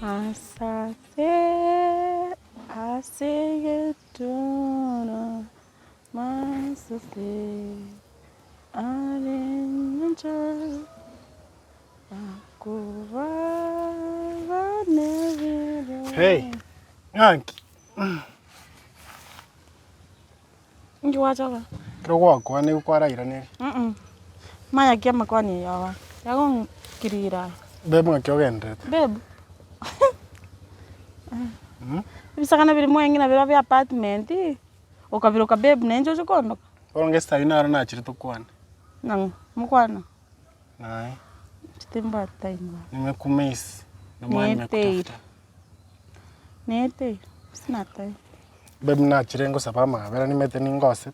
Asase asegetuna masase arenja akuva nevira. Hey, Nganki. Ngi wachaga. Kirogwa kwa ni kwaraira ni. Maya kia makwani yawa. Yago kirira. Bebe ngakyogendete. Bebe. Bisakana biri mwengina bira bya apartment. Okabiroka bebe nenjo chikondo. Orongesta inara na chiri tukwana. Nang mukwana. Nai. Chitimba tainga. Nimekumisi. Nete. Sina tai. Bebe na chiri ngo sapama bera nimete ningoset.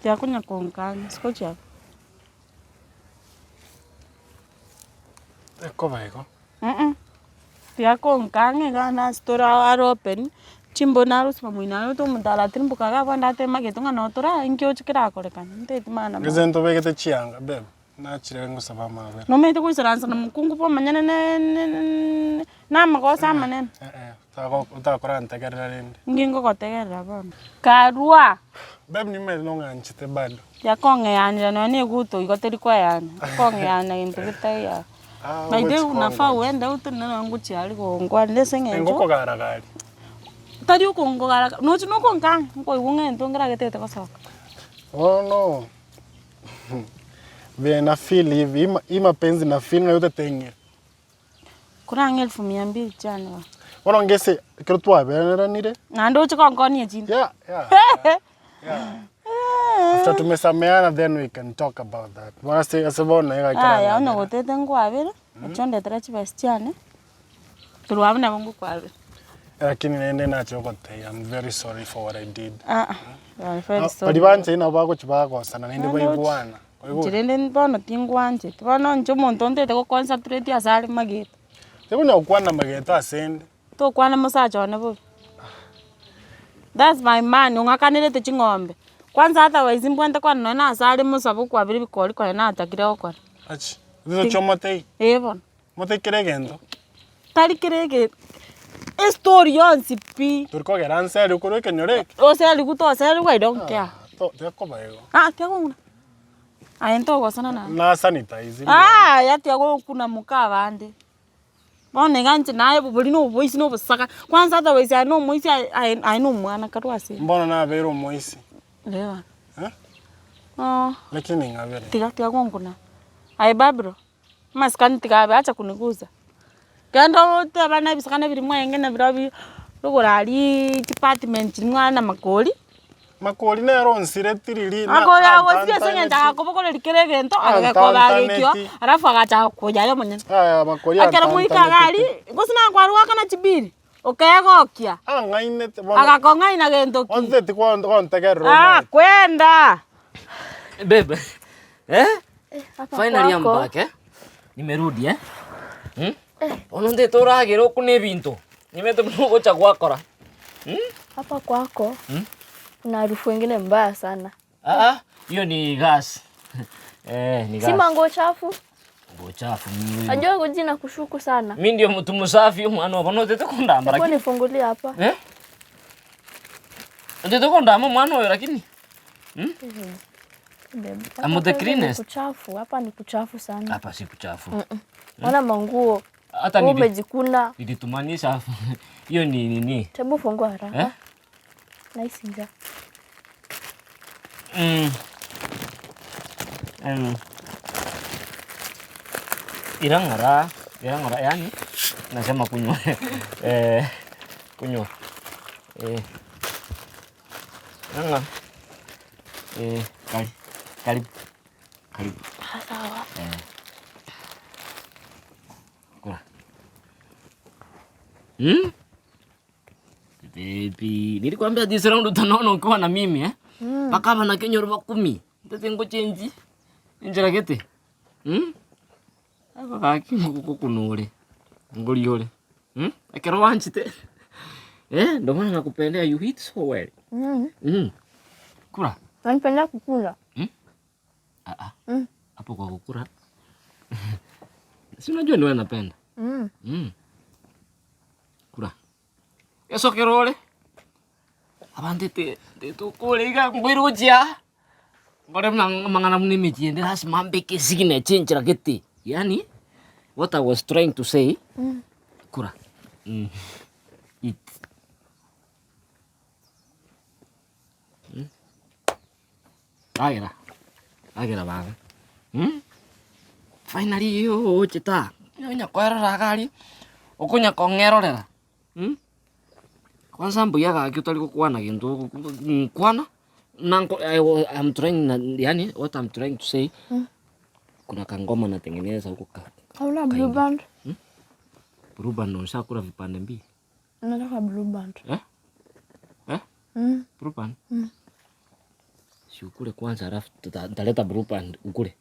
Tia kunya konkani, skocha. Eko baiko. Tia konkani gana stora aropen. Chimbo narus mamuina to mudala trimbo kaga banda te magetunga notora inkyo chikira korekan. Nte mana. Gezento begete chianga bebe. Na chiri ngo sapama bera. No me te kuisaransa na mkungu po manyana na makosa manen. Utakora ntegerera rindi. Ngingo kotegerera bona. Karua. Bebe nimete nonganchite bado. Ya konge yanja no ni guto igoteri kwa yana. Konge yana intugitaya. Maide unafaa uende utunana nguchi aliko ngwa ndese ngenjo. Ngoko garagari. Tadi uko ngogara. No chino konkang. Ngo iwunge ntongera getete kosoka. Oh no. Vile na feel hivi ima penzi na feel yote tenge. Kuna 1200 jana. Orongese kero twaberera nire. Na ndo chikonkoni chini. Yeah. After tumesameana then we can talk about that. Wana say asebona yega kira. Ya ono gotete ngwabira. Chonde trachi bastiane. Turuabana bangu kwabe. Lakini nende nacho kote. I'm very sorry for what I did. I'm very sorry. Badibanje ina bako chibako sana nende bayibwana. Chirende bono tingwanje. Bono njomo ntonde te ko concentrate asali magete. Tebona ukwana mageta asende. To kwana musacho ne bo. That's my man. Ungakanile te chingombe. Kwanza hata waizimbwante kwa nona asali musabu kwa biri bikoli kwa na atakira okwa. Achi. Ndizo chomotei. Bon. Mote kiregendo. Tali kirege. Story yonsi pi. Turko geranse rukuru kenyoreke. O sea, liguto asali kwa don't care. To teko bayo. Tiago. Aento kwa sana na. Na sanitize. Ya tiago kuna muka bande. Bone ganche naye bubuli no voice no busaka. Kwanza hata wezi no moisi ai no mwana katwase. Mbona na vero moisi? Lewa. Lakini ngavere. Tiga ngona. Ai babro. Maskani tiga acha kuniguza. Kando te bana bisakana biri mwenge na birabi rugorali department mwana makoli. Makoli na ronsire tiriri na. Makoli awasiye sengenda akobokole likirege nto agakoba likyo. Arafu agacha kujayo munyene. Makoli. Akera muika gali. Gosina kwaruwa kana chibiri. Okegokia. Ngaine te bona. Agakonga ina gento ki. Onte ti kontegero. Kwenda. Bebe. Finally I'm back Nimerudi Ononde toragero kune bintu. Nimete mnugo cha kwakora. Hapa kwako. Kuna harufu nyingine mbaya sana. Hiyo ni gas. Ni gas. Si mango chafu? Mango chafu mimi. Ajua kujina kushuku sana. Mimi ndio mtu msafi mwana wano tete kondamba lakini. Kwa nifungulie hapa. Tete kondamba mwana wewe lakini. Amo the cleanest. Kuchafu, hapa ni kuchafu sana. Hapa si kuchafu. Wana manguo. Hata ni umejikuna. Nilitumanisha. Hiyo ni nini? Hebu fungua haraka. Nice nja. Irangara yani nasema kunywa. Kunywa. Nanga. Karibu. Sawa. Kura. Baby, nilikwambia this round utanaona ukiwa na mimi Paka bana kenyoro bakumi. Ndete ngo change. Injira gete. Aka kaki kukunure. Ngoli yole. Akero wanchite. Ndo maana nakupendea, you hit so well. Kura. Unanipenda kukula? Hapo kwa kukura. Si unajua ndio napenda. Esokerole. Abante te tukule ika ngwiruja. Ngore mangana mnimiti ende has mambe ke sigine chenchira geti. Yani what I was trying to say. Kura. Eat. Agira baba. Finally yo chita. Nyonya kwera ragari. Okunya kongerorera. Kwanza mbuya gaki utari kukwana kintu kwana. Nanko I'm trying yani what I'm trying to say. Kuna kangoma natengeneza huko Hauna blue band? Blue band unashakula vipande mbili. Nataka blue band. Blue band? Si ukule kwanza alafu tutaleta blue band ukule.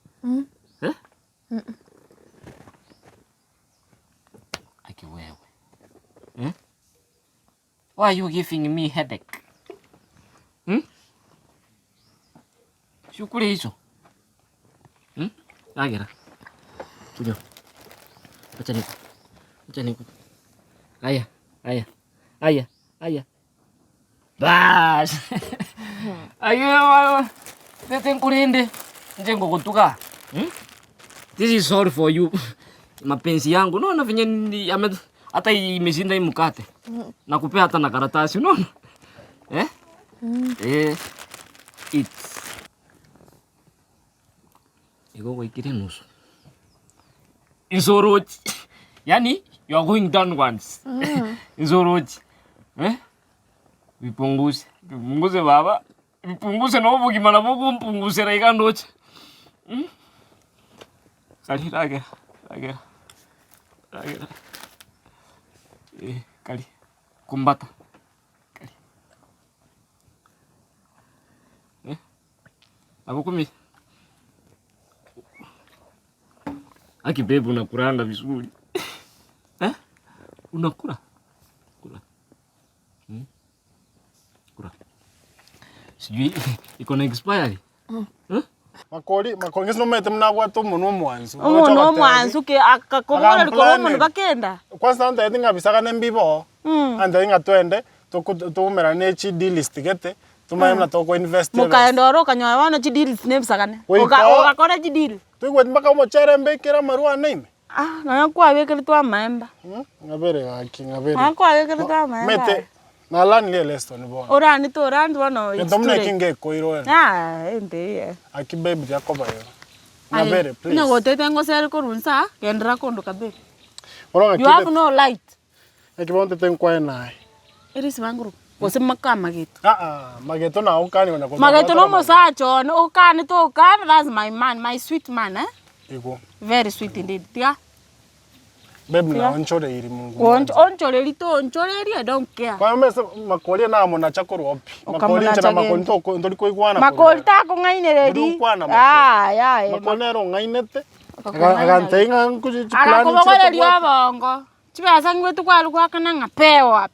Aki wewe. Why are you giving me headache? Si ukule hizo. Agira. Tujo. Acha niku. Aya. Bas. Ayo. Tete nkurinde. Njengo kutuka. This is sorry for you. Mapenzi yangu. Unaona venye hata imeshinda hii mkate. Nakupea hata na karatasi, unaona? Eat. Iko ikire nusu. Isoroji. Yani you are going down once. Isoroji. Vipunguze baba. Vipunguze na ubu kimana buku mpunguze raika ndoche. Kali rage. Kali. Kumbata. Kali. Abukumi. Aki babe unakuranga vizuri. Unakula? Kula. Kula. Sijui iko na expiry. Makoli ngisi mete mnabwata umuntu omwanzu. Umuntu omwanzu ke akakomora liko umuntu bakenda. Kwanza anda yinga bisaka nembibo. Anda yinga twende tukumera ne chi list gete. Tumaye mna toko invest. Mukaenda oro kanyoa wana chi deal nebisakane. Okakora chi deal. Tuigwe mpaka mochere mbekera marua nime. Na kwa wekere twa maemba. Ngabere gaki ngabere. Kwa wekere twa maemba. Mete na lan le lesto ni bona. Orani to orani bona. Ndomne kinge koiro. Ende. Aki baby yakoba yo. Ngabere please. Ina gotete ngosere korunsa kendra kondo kabe. Oronga You have no light. Aki bonte tenkwa nae. Iris manguru. Kose makama gitu. Mageto na ukani wana kwa. Mageto no mosacho, ukani to ukani, that's my man, my sweet man, Iko. Very sweet indeed. Tia. Baby na onchore iri mungu. Onchore lito, onchore iri, I don't care. Kwa mesa makoli na mona chakuru opi. Makoli nchana makoli to ndoli ko igwana. Makoli ta ko ngaine ready. Ya. Makoli ro ngainete. Agante inga nkuji plan. Ara ko makoli rio bongo. Chiba sangwe tu kwa lukwa kana ngapewa.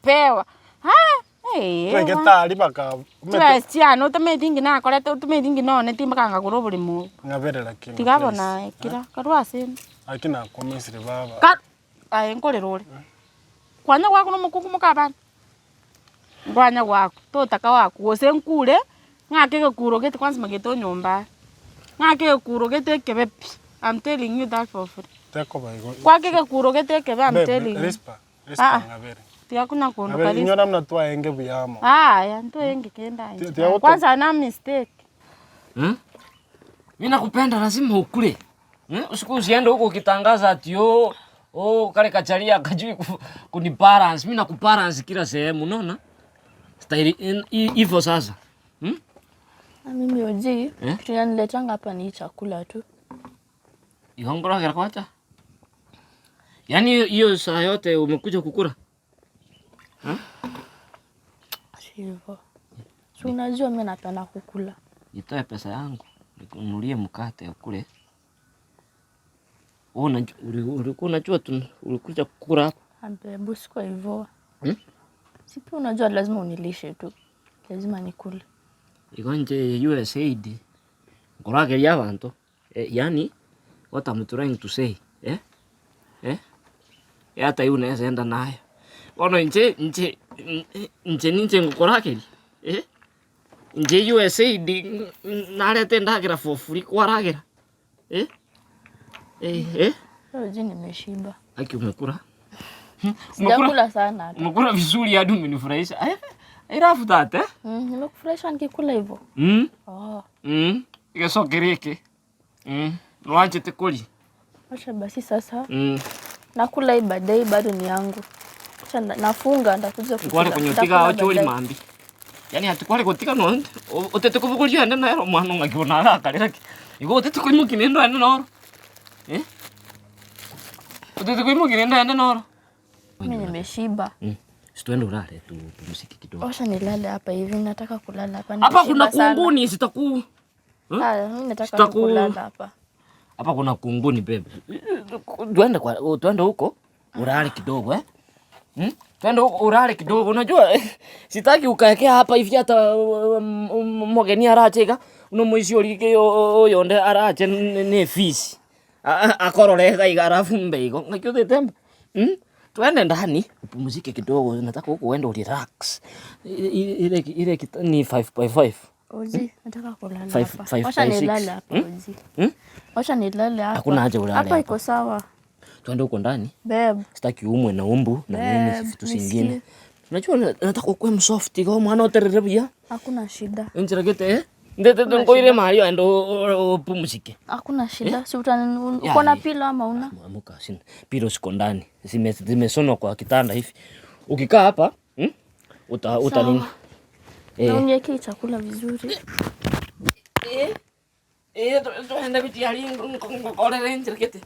Twenge tari baka. Twestia no tamedingi na korete tumedingi no ne timbakanga kurobuli mu. Ngabere lakini. Tigabona ikira karwa sin. Akina komisiri baba. Ka enkorerore. Kwanya gwako no mukungu mukabana. Ngwanya gwako to taka wako wose nkure ngake gekuro gete kwanza mageto nyomba. Ngake gekuro gete kebepi. I'm telling you that for free. Teko baigo. Kwake gekuro gete kebe I'm telling you. Rispa ngabere. Tia kuna kondo kalisi. Nyona mnatoa enge buyamo. Ya nto enge kenda. Kwanza na mistake. Mimi nakupenda lazima ukule. Usiku usiende huko ukitangaza ati kale kachalia kajui kuni balance. Mimi nakubalance kila sehemu, unaona? Style hivyo sasa. Mimi oji, tunaniletanga hapa ni chakula tu. Ihongora kila kwacha. Yaani hiyo saa yote umekuja kukula? Sivyo. Si unajua mimi napenda kukula. Nitoe pesa yangu nikununulie mkate ukule. Ulikuwa unajua ulikuja kukula hapa? Ambe siko hivyo. Sipi unajua lazima unilishe tu. Lazima nikule. Iko nje USAID. Ngorageria abantu. Yani what I'm trying to say, hata hiyo unaweza enda nayo. Wana nje nje ngukorakeri nje USAID narete ndagira for free kwaragira Roji nimeshiba. Aki umekula? Sijakula sana. Umekula vizuri hadi umenifurahisha. Irafu tate? Nimekufurahisha nikikula hivyo. Igesokereke. Nwanje tekuli. Acha basi sasa. Nakula hii baadaye bado ni yangu. Acha nafunga ndakuja kukula. Kwale kunyotika ocholi mambi. Yani hatikwale kutika no. Otete kuvukulia nda na mwana ngakibona arakarira. Igo otete kuimukine ndo enda noro. Otete kuimukine ndo enda noro. Mimi nimeshiba. Situende ulale tupumzike kidogo. Acha nilale hapa hivi, nataka kulala hapa. Hapa kuna kunguni sitaku. Mimi nataka kulala hapa. Hapa kuna kunguni bebe. Tuende huko ulale kidogo Twende huko ulale kidogo. Unajua sitaki ukaekea hapa hivi hata mgeni aracheka unomwisi olike yonde arache ne fisi. Akoroleka igarafu mbego. Ngakyo tembe. Tuende ndani upumzike kidogo, nataka huko uende relax. Ile ni 5x5. Oji, nataka kulala hapa. Wacha nilale hapa Oji. Wacha nilale hapa. Hakuna haja ulale hapa. Hapa iko sawa. Tuende huko ndani. Babe. Sitaki umwe na umbu na nini vitu zingine. Unajua nataka ukuwe msoft kwa mwana utererebia. Hakuna shida. Njiragete ndete ngoire mahali ndo upumzike. Hakuna shida. Si uko na pilo ama una? Amuka sina. Pilo siko ndani. Zimesonwa kwa kitanda hivi. Ukikaa hapa, uta nini? Uniwekee chakula vizuri. Tuende biti hali ngorere njiragete.